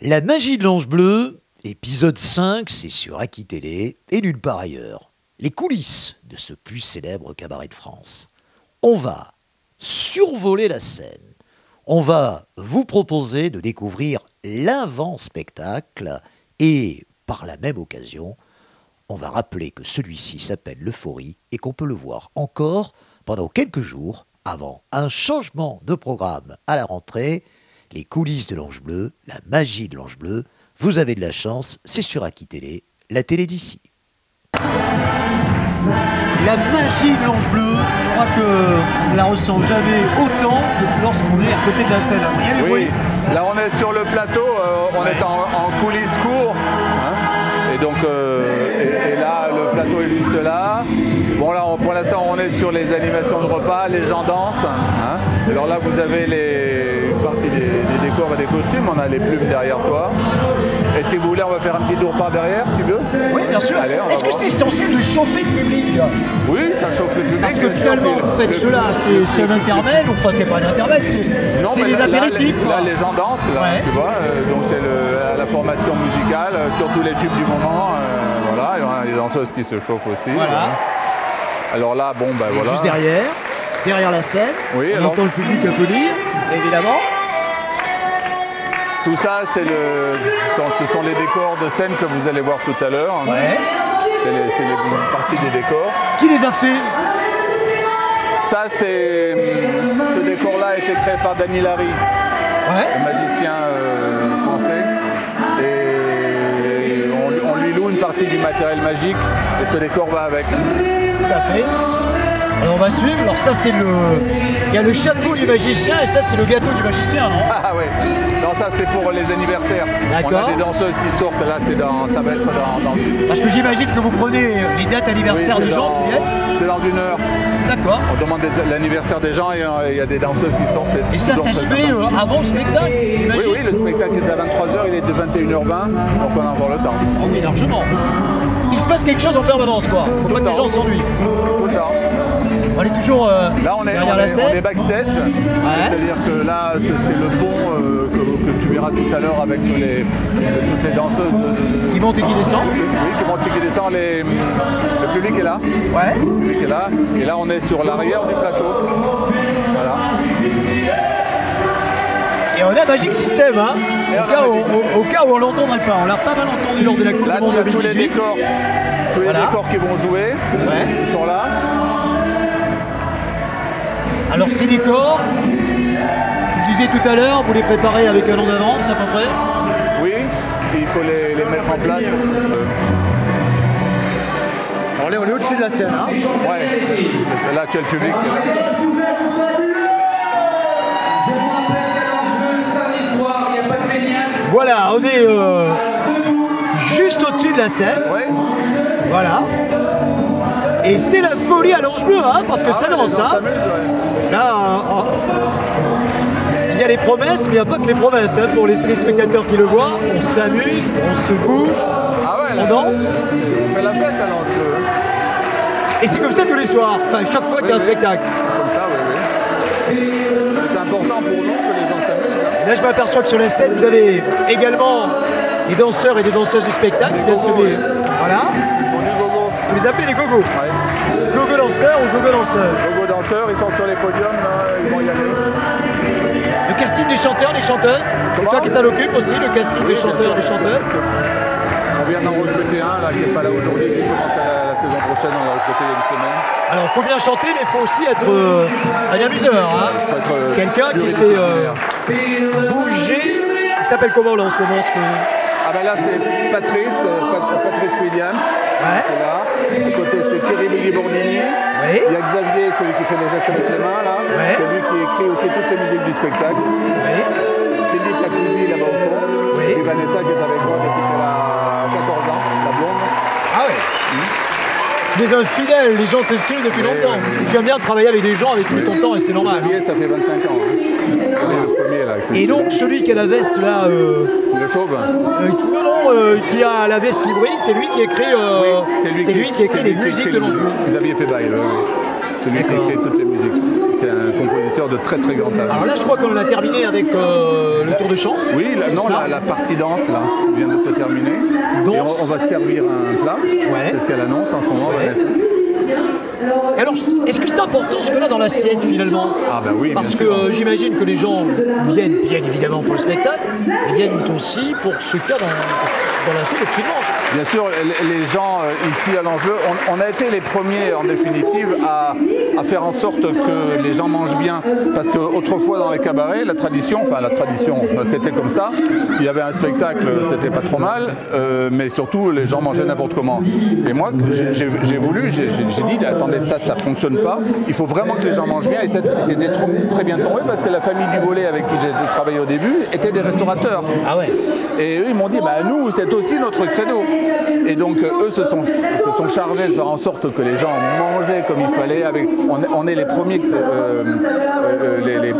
La magie de l'Ange Bleu, épisode 5, c'est sur Aki Télé et nulle part ailleurs. Les coulisses de ce plus célèbre cabaret de France. On va survoler la scène. On va vous proposer de découvrir l'avant-spectacle et, par la même occasion, on va rappeler que celui-ci s'appelle l'Euphorie et qu'on peut le voir encore pendant quelques jours avant un changement de programme à la rentrée. Les coulisses de l'Ange Bleu, la magie de l'Ange Bleu, vous avez de la chance, c'est sur Aki Télé, la télé d'ici. La magie de l'Ange Bleu, je crois qu'on ne la ressent jamais autant que lorsqu'on est à côté de la scène. Il y a des bruits. Là on est sur le plateau, on est en coulisses court, hein, et donc et là le plateau est juste là. Bon là pour l'instant on est sur les animations de repas, les gens dansent, hein. Alors là vous avez une partie des décors et des costumes, on a les plumes derrière toi. Et si vous voulez on va faire un petit tour par derrière, tu veux? Oui bien sûr. Est-ce que c'est essentiel de chauffer le public? Oui, ça chauffe le public. Parce que finalement vous faites cela, c'est un intermède, enfin c'est pas un intermède, c'est des apéritifs. Là les gens dansent, là, ouais. Tu vois, donc c'est la formation musicale, surtout les tubes du moment, voilà, et on a les danseuses qui se chauffent aussi. Voilà. Alors là, bon ben voilà. Juste derrière la scène, oui, on entend le public applaudir, évidemment. Tout ça, ce sont les décors de scène que vous allez voir tout à l'heure. Ouais. C'est les parties des décors. Qui les a fait? Ça, ce décor-là a été créé par Dany Larry, le magicien français. Et on lui loue une partie du matériel magique et ce décor va avec. Tout à fait. Alors on va suivre. Alors ça c'est il y a le chapeau du magicien et ça c'est le gâteau du magicien, non? Ah ouais. Non, ça c'est pour les anniversaires. D'accord. On a des danseuses qui sortent là, ça va être dans... Parce que j'imagine que vous prenez les dates anniversaires des gens qui viennent. C'est dans une heure. D'accord. On demande l'anniversaire des gens et il y a des danseuses qui sortent. Et ça se fait avant le spectacle, j'imagine? Oui, le spectacle est à 23h, il est de 21h20, donc on a encore le temps. Oh oui, largement. Il se passe quelque chose en permanence, quoi. Faut pas que les gens s'ennuient. Tout le temps. On est toujours là, derrière la scène. On est backstage, c'est-à-dire que là, c'est le pont que tu verras tout à l'heure avec toutes les danseuses. Qui montent et qui descendent. Oui, qui montent et qui descendent. Le public est là. Ouais. Le public est là. Et là, on est sur l'arrière du plateau. Voilà. Et on a Magic System, hein, au cas où on l'entendrait pas. On l'a pas mal entendu lors de la Coupe du Monde 2018. Tous les décors qui vont jouer, ils sont là. Alors ces décors, tu le disais tout à l'heure, vous les préparez avec un an d'avance à peu près? Oui, il faut les mettre en place. On est au-dessus de la scène, hein? Ouais, là tu as le public. Voilà, on est juste au-dessus de la scène. Ouais. Voilà. Et c'est la folie à l'Ange Bleu, hein, parce que ça danse, hein. Là, il y a les promesses, mais il n'y a pas que les promesses, hein, pour les téléspectateurs qui le voient. On s'amuse, on se bouge, on danse. On fait la fête à l'Ange Bleu. Et c'est comme ça tous les soirs, enfin chaque fois qu'il y a un spectacle. Comme ça, oui. C'est important pour nous que les gens s'amusent. Là, je m'aperçois que sur la scène, vous avez également des danseurs et des danseuses du spectacle qui viennent se mettre. Voilà. Vous les appelez les gogos. Ouais. Gogo danseurs ou gogo danseuses? Gogo danseurs, ils sont sur les podiums, là, ils vont y aller. Le casting des chanteurs, des chanteuses, c'est toi qui t'en occupes aussi, le casting des chanteurs, des chanteuses. On vient d'en recruter un là, qui n'est pas là aujourd'hui, qui commence la saison prochaine, on l'a recruté il y a une semaine. Alors il faut bien chanter, mais il faut aussi être un amuseur. Hein. Quelqu'un qui sait bouger. Il s'appelle comment là en ce moment Ah ben là c'est Patrice Williams. Ouais. C'est là. À côté c'est Thierry Bugui-Bordini. Oui. Il y a Xavier, celui qui fait les gestes avec les mains là. Ouais. C'est lui qui écrit aussi toutes les musiques du spectacle. Oui. Philippe Lacousi là-bas au fond. Oui. Et Vanessa qui est avec moi depuis qu'elle a 14 ans, la blonde. Ah ouais. Tu es un fidèle, les gens te suivent depuis longtemps. Tu aimes bien travailler avec des gens avec qui tu ton temps et c'est normal. Xavier, ça fait 25 ans. Le premier, là, et donc celui qui a la veste là... le chauve qui a la veste qui brille, c'est lui qui écrit, c'est lui qui écrit les musiques de l'Ange Bleu. Xavier Febaille, c'est lui qui écrit toutes les musiques. c'est un compositeur de très très grand talent. Alors là, je crois qu'on a terminé avec le tour de chant. Oui, la partie danse là vient de se terminer. Danse. Et on va servir un plat. Ouais. C'est ce qu'elle annonce en ce moment. Ouais. Vanessa. Alors, est-ce que c'est important ce que là dans l'assiette finalement? Ah ben oui, Parce bien que sûr. J'imagine que les gens viennent bien évidemment pour le spectacle, mais viennent aussi pour ce qu'il y a dans l'assiette et ce qu'ils mangent. Bien sûr, les gens ici à l'Angeleu, on a été les premiers en définitive à faire en sorte que les gens mangent bien. Parce qu'autrefois dans les cabarets, la tradition, c'était comme ça. Il y avait un spectacle, c'était pas trop mal, mais surtout les gens mangeaient n'importe comment. Et moi, j'ai voulu, j'ai dit, attendez, ça fonctionne pas. Il faut vraiment que les gens mangent bien. Et c'était très bien tombé parce que la famille du volet avec qui j'ai travaillé au début étaient des restaurateurs. Ah ouais. Et eux, ils m'ont dit, bah, nous, c'est aussi notre credo. Et donc, eux se sont chargés de faire en sorte que les gens mangeaient comme il fallait. On est les premiers,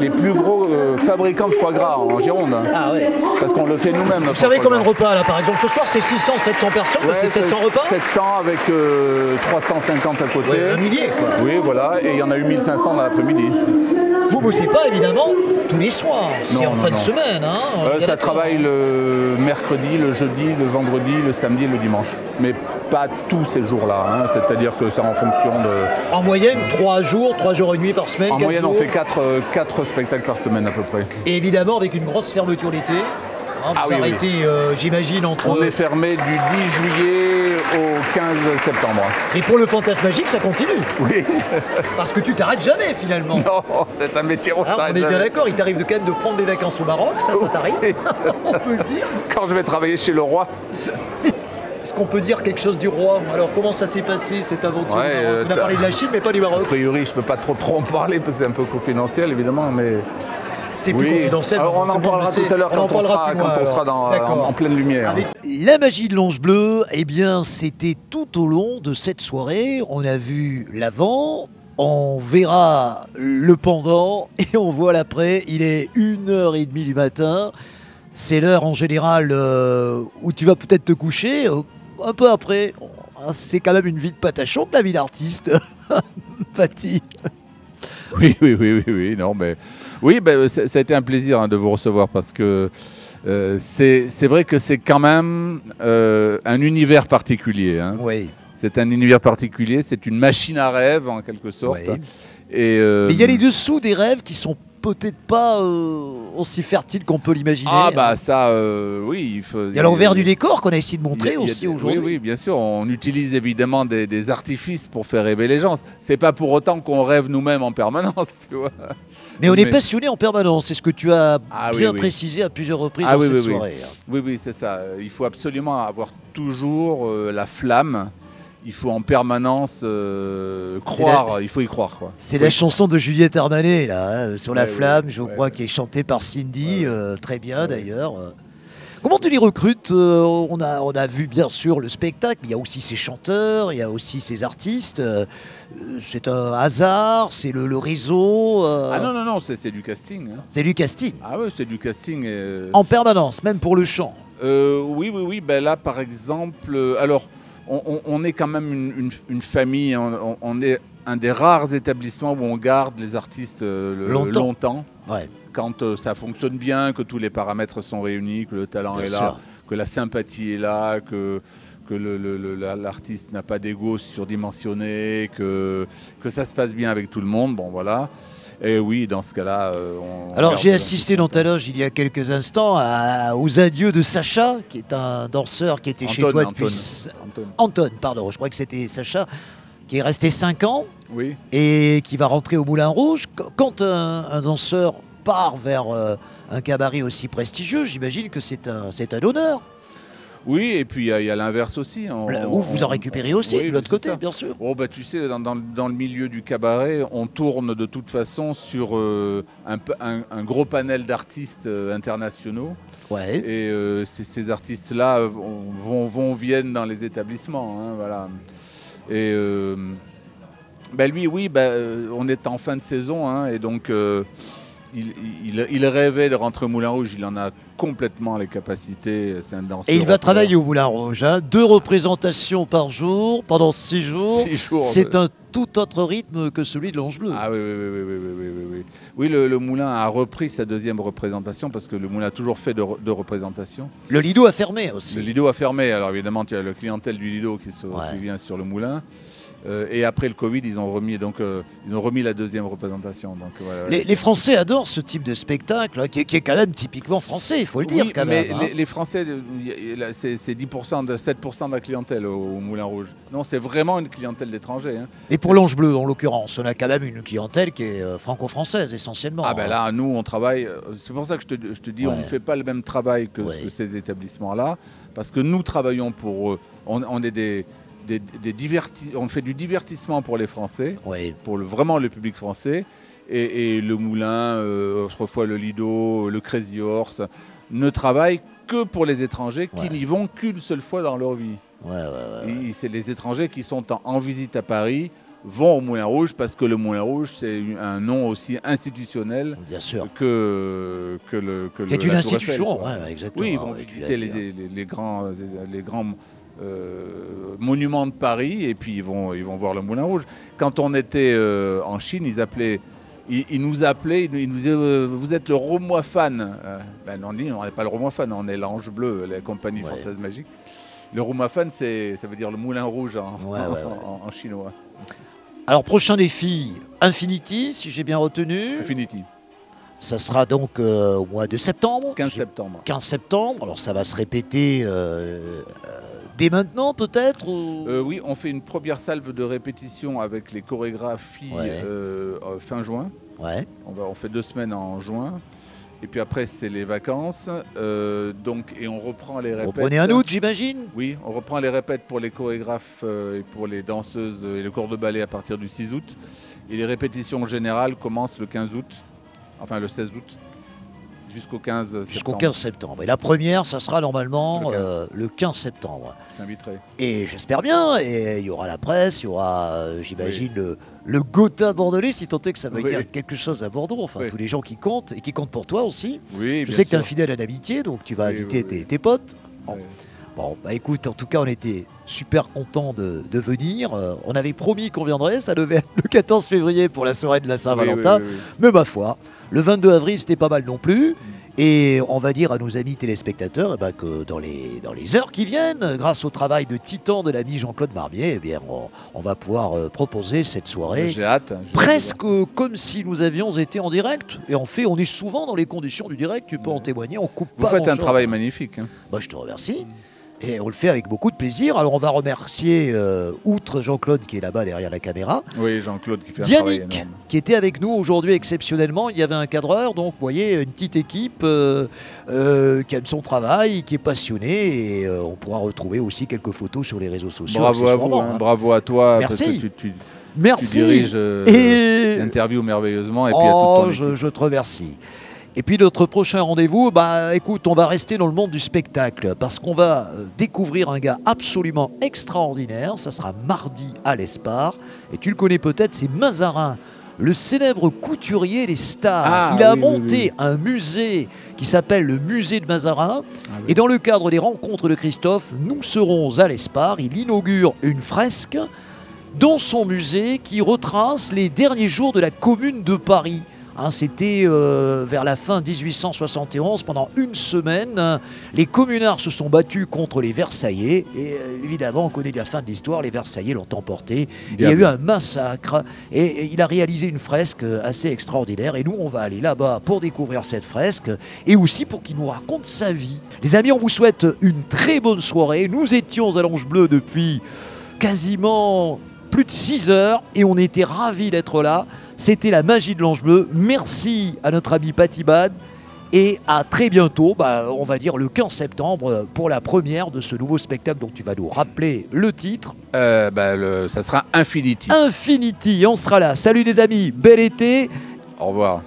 les plus gros fabricants de foie gras en Gironde. Hein. Ah ouais. Parce qu'on le fait nous-mêmes. Vous savez combien de repas là par exemple? Ce soir, c'est 600, 700 personnes, Ouais, c'est 700 repas? 700 avec 350 à côté. Ouais, un millier quoi. Oui, voilà. Et il y en a eu 1500 dans l'après-midi. Vous bossez pas évidemment tous les soirs, c'est en fin de non. semaine. Hein, Ça travaille le mercredi, le jeudi, le vendredi, le samedi et le dimanche. Mais pas tous ces jours-là. Hein. C'est-à-dire que c'est en fonction de... En moyenne, 3 jours et demi par semaine. En 4 moyenne, jours. on fait 4 spectacles par semaine à peu près. Et évidemment avec une grosse fermeture l'été. Hein, vous oui, arrêtez, j'imagine, entre... On est fermé du 10 juillet au 15 septembre. Et pour le Fantasmagique, ça continue. Oui. Parce que tu t'arrêtes jamais finalement. Non, c'est un métier, on Hein, on s'arrête est bien jamais. d'accord, il t'arrive quand même de prendre des vacances au Maroc, ça t'arrive. Oui. On peut le dire. Quand je vais travailler chez le roi. Est-ce qu'on peut dire quelque chose du roi? Alors comment ça s'est passé cette aventure? Ouais, On a parlé de la Chine mais pas du A Maroc. priori, je peux pas trop en parler parce que c'est un peu confidentiel évidemment, mais... C'est plus confidentiel. Alors, on en parlera tout à l'heure quand on sera en pleine lumière. Avec la magie de l'Ange Bleu, eh bien, c'était tout au long de cette soirée. On a vu l'avant, on verra le pendant et on voit l'après. Il est 1h30 du matin. C'est l'heure en général où tu vas peut-être te coucher. Un peu après, c'est quand même une vie de patachon que la vie d'artiste. Paty. Oui, non, mais... Oui, ben, ça a été un plaisir de vous recevoir parce que c'est vrai que c'est quand même un univers particulier. Hein. Oui. C'est un univers particulier, c'est une machine à rêve en quelque sorte. Oui. Et, mais il y a les dessous des rêves qui sont peut-être pas aussi fertiles qu'on peut l'imaginer. Ah bah ça, oui. Il y a l'envers du décor qu'on a essayé de montrer aussi aujourd'hui. Oui, bien sûr. On utilise évidemment des artifices pour faire rêver les gens. C'est pas pour autant qu'on rêve nous-mêmes en permanence, tu vois. Mais on est passionné en permanence. C'est ce que tu as bien oui. précisé à plusieurs reprises dans cette soirée. Oui, c'est ça. Il faut absolument avoir toujours la flamme. Il faut en permanence croire, il faut y croire. C'est la chanson de Juliette Armanet, là, hein, sur la flamme, je crois, qui est chantée par Cindy, très bien d'ailleurs. Comment tu les recrutes? On a vu bien sûr le spectacle, mais il y a aussi ces chanteurs, il y a aussi ces artistes. C'est un hasard, c'est le réseau. Ah non, c'est du casting. Hein. C'est du casting. Ah oui, c'est du casting. En permanence, même pour le chant. Oui. Ben là, par exemple, alors... On est quand même une famille, on est un des rares établissements où on garde les artistes longtemps. Ouais. Quand ça fonctionne bien, que tous les paramètres sont réunis, que le talent bien est sûr. là, que la sympathie est là, que l'artiste n'a pas d'ego surdimensionné, que ça se passe bien avec tout le monde, bon voilà. Et oui, dans ce cas-là, alors j'ai assisté dans ta loge il y a quelques instants aux adieux de Sacha, qui est un danseur qui était chez toi depuis... Anton, pardon, je crois que c'était Sacha, qui est resté 5 ans et qui va rentrer au Moulin Rouge. Quand un danseur part vers un cabaret aussi prestigieux, j'imagine que c'est un honneur. Oui, et puis il y a l'inverse aussi. Ou vous en récupérez aussi, de l'autre côté, bien sûr. Oh, bah, tu sais, dans le milieu du cabaret, on tourne de toute façon sur un gros panel d'artistes internationaux. Ouais. Et ces artistes-là viennent dans les établissements. Hein, voilà. Et lui, oui, on est en fin de saison, hein, et donc il rêvait de rentrer au Moulin Rouge, il en a complètement les capacités. C'est un danseur. Et il va travailler au Moulin Rouge, hein. 2 représentations par jour, pendant 6 jours. 6 jours. C'est un tout autre rythme que celui de l'Ange Bleu. Ah oui, oui. Oui, le Moulin a repris sa 2e représentation parce que le Moulin a toujours fait 2 représentations. Le Lido a fermé aussi. Le Lido a fermé, alors évidemment, il y a le clientèle du Lido qui vient sur le Moulin. Et après le Covid, ils ont remis la 2e représentation. Donc, voilà, les Français adorent ce type de spectacle, hein, qui est quand même typiquement français, il faut le dire quand mais même. Hein. Les Français, c'est 7% de la clientèle au Moulin Rouge. Non, c'est vraiment une clientèle d'étrangers. Hein. Et pour l'Ange Bleu, en l'occurrence, on a quand même une clientèle qui est franco-française essentiellement. Ah ben là, nous, on travaille. C'est pour ça que je te dis, on ne fait pas le même travail que ces établissements-là, parce que nous travaillons pour eux. On est on fait du divertissement pour les Français, pour vraiment le public français, et le Moulin, autrefois le Lido, le Crazy Horse, ne travaillent que pour les étrangers qui n'y vont qu'une seule fois dans leur vie. C'est les étrangers qui sont en visite à Paris, vont au Moulin Rouge, parce que le Moulin Rouge, c'est un nom aussi institutionnel que c'est une institution, exactement. Oui, ils vont visiter les grands monuments de Paris, et puis ils vont voir le Moulin Rouge. Quand on était en Chine, ils nous appelaient, ils nous disaient vous êtes le Roumois fan. On dit on n'est pas le Roumois fan, on est l'Ange Bleu, la compagnie française magique. Le Roumois fan, ça veut dire le Moulin Rouge en chinois. Alors prochain défi, Infinity, si j'ai bien retenu. Infinity. Ça sera donc au mois de septembre. 15 septembre. 15 septembre, alors ça va se répéter dès maintenant peut-être Oui, on fait une première salve de répétition avec les chorégraphies fin juin. On fait 2 semaines en juin. Et puis après, c'est les vacances. Et on reprend les répètes. Vous reprenez un août, j'imagine? Oui, on reprend les répètes pour les chorégraphes et pour les danseuses et le corps de ballet à partir du 6 août. Et les répétitions générales commencent le 15 août, enfin le 16 août. Jusqu'au 15 septembre. Jusqu'au 15 septembre. Et la première, ça sera normalement le 15 septembre. Je t'inviterai. Et j'espère bien. Et il y aura la presse, il y aura, j'imagine, le Gotha bordelais, si tant est que ça veut dire quelque chose à Bordeaux. Enfin, tous les gens qui comptent, et qui comptent pour toi aussi. Oui, je sais que tu es un fidèle à l'amitié, donc tu vas inviter tes potes. Bon, bah écoute, en tout cas, on était super contents de venir. On avait promis qu'on viendrait, ça devait être le 14 février pour la soirée de la Saint-Valentin. Mais ma foi, le 22 avril, c'était pas mal non plus. Et on va dire à nos amis téléspectateurs que dans les heures qui viennent, grâce au travail de titan de l'ami Jean-Claude Marmier, on va pouvoir proposer cette soirée. J'ai hâte. Presque comme si nous avions été en direct. Et en fait, on est souvent dans les conditions du direct, tu peux en témoigner, on coupe pas. Vous faites un travail magnifique. Hein. Bah, je te remercie. Et on le fait avec beaucoup de plaisir. Alors on va remercier, outre Jean-Claude qui est là-bas derrière la caméra, Jean-Claude qui fait un travail Yannick énorme, qui était avec nous aujourd'hui exceptionnellement. Il y avait un cadreur, donc vous voyez, une petite équipe qui aime son travail, qui est passionnée. Et on pourra retrouver aussi quelques photos sur les réseaux sociaux. Bravo à vous, bravo à toi. Merci. Parce que Merci. Tu diriges l'interview merveilleusement. Et puis à toute ton je te remercie. Et puis notre prochain rendez-vous, écoute, on va rester dans le monde du spectacle parce qu'on va découvrir un gars absolument extraordinaire. Ça sera mardi à l'Espar. Et tu le connais peut-être, c'est Mazarin, le célèbre couturier des stars. Il a monté un musée qui s'appelle le musée de Mazarin. Et dans le cadre des rencontres de Christophe, nous serons à l'Espar. Il inaugure une fresque dans son musée qui retrace les derniers jours de la Commune de Paris. C'était vers la fin 1871, pendant une semaine, les communards se sont battus contre les Versaillais et évidemment on connaît la fin de l'histoire, les Versaillais l'ont emporté, il y a eu un massacre et il a réalisé une fresque assez extraordinaire et nous on va aller là-bas pour découvrir cette fresque et aussi pour qu'il nous raconte sa vie. Les amis, on vous souhaite une très bonne soirée, nous étions à l'Ange Bleu depuis quasiment plus de 6 heures et on était ravis d'être là. C'était la magie de l'Ange Bleu. Merci à notre ami Patibad et à très bientôt, on va dire le 15 septembre pour la première de ce nouveau spectacle dont tu vas nous rappeler le titre. Ça sera Infinity. Infinity, on sera là. Salut les amis, bel été. Au revoir.